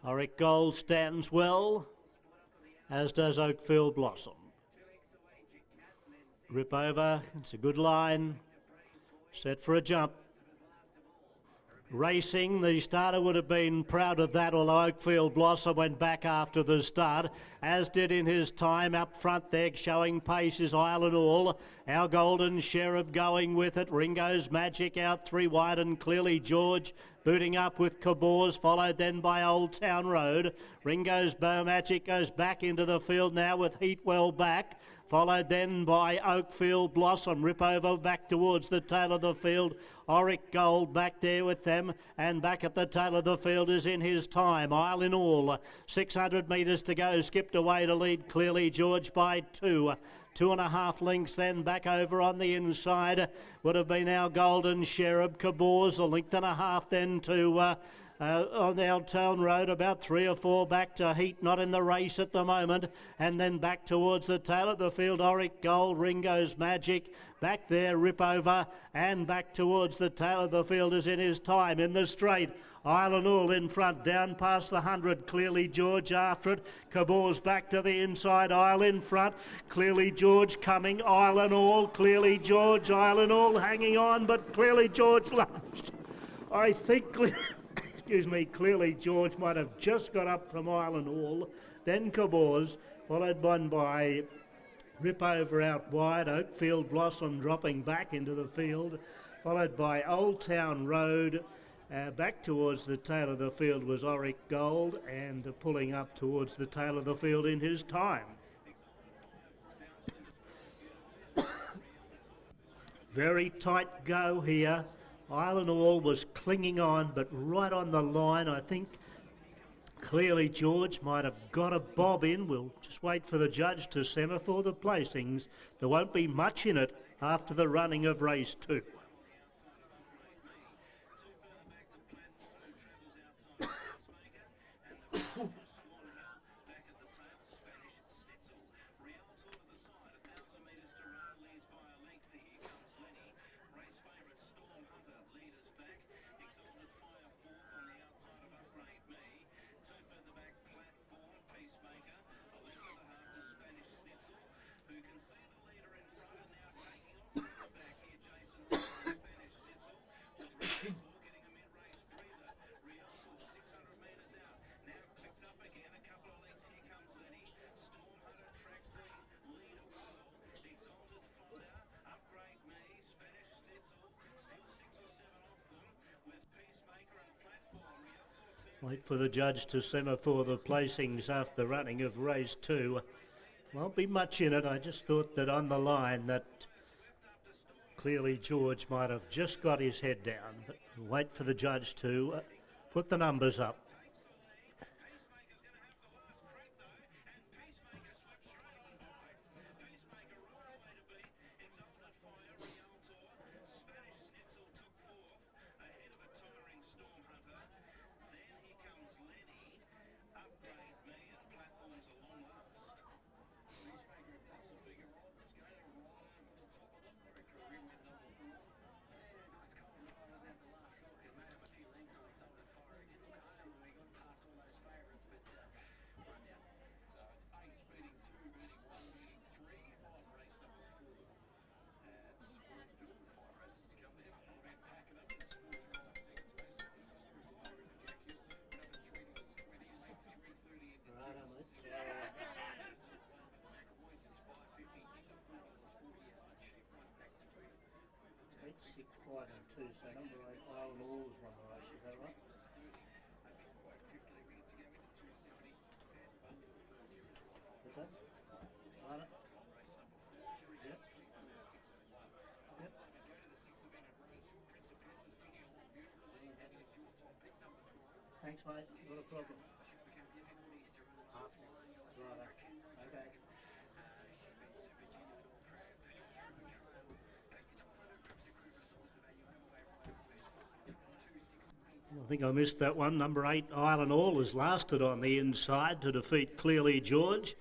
Auric Gold stands well, as does Oakfield Blossom. Rip over, it's a good line, set for a jump. Racing, the starter would have been proud of that, although Oakfield Blossom went back after the start, as did in his time. Up front there, showing pace is Island All. Our Golden Cherub going with it. Ringo's Magic out 3 wide, and Clearly George booting up with Caboose, followed then by Old Town Road. Ringo's Magic goes back into the field now with Heat well back. Followed then by Oakfield Blossom. Rip over back towards the tail of the field. Auric Gold back there with them, and back at the tail of the field is In His Time. Isle in All, 600 metres to go, skipped away to lead Clearly George by 2. 2.5 lengths then back over on the inside would have been Our Golden Cherub. Caboose, a length and a half then to on our town road, about 3 or 4 back to Heat, not in the race at the moment, and then back towards the tail of the field. Auric Gold, Ringo's Magic, back there, Rip over, and back towards the tail of the field is In His Time. In the straight, Island All in front, down past the 100, Clearly George after it. Caboose back to the inside, Isle in front, Clearly George coming, Island All, Clearly George, Island All hanging on, but Clearly George lunged. I think Clearly George might have just got up from Island All, then Caboose, followed by Rip Over out wide, Oakfield Blossom dropping back into the field, followed by Old Town Road. Back towards the tail of the field was Auric Gold, and pulling up towards the tail of the field In His Time. Very tight go here. Island All was clinging on, but right on the line. I think Clearly George might have got a bob in. We'll just wait for the judge to semaphore the placings. There won't be much in it after the running of race 2. Wait for the judge to semaphore the placings after the running of race 2. Won't be much in it. I just thought that on the line that Clearly George might have just got his head down. But wait for the judge to put the numbers up. So number 8, Island All is one race, is that right? Okay. Right. Yep. Yep. Thanks, mate. Not a problem. Right. Okay. I think I missed that one. Number 8, Island All, has lasted on the inside to defeat Clearly George.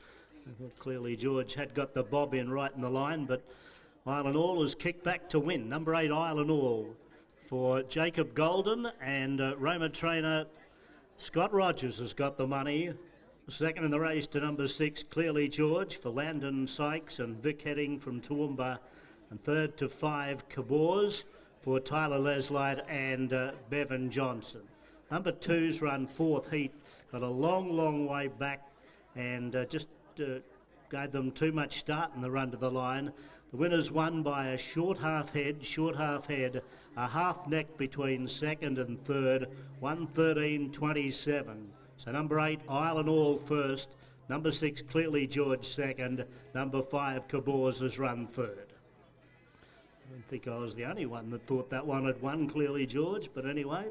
I thought Clearly George had got the bob in right in the line, but Island All has kicked back to win. Number 8, Island All, for Jacob Golden and Roma trainer Scott Rogers has got the money. Second in the race to number 6, Clearly George, for Landon Sykes and Vic Heading from Toowoomba. And third to 5, Cabors, for Tyler Leslide and Bevan Johnson. Number 2's run 4th heat, got a long way back and just gave them too much start in the run to the line. The winner's won by a short half head, a half neck between second and third, 1:13.27. So number 8, Isle and All first, number 6, Clearly George second, number 5, Cabors has run third. I don't think I was the only one that thought that one had won, Clearly George, but anyway,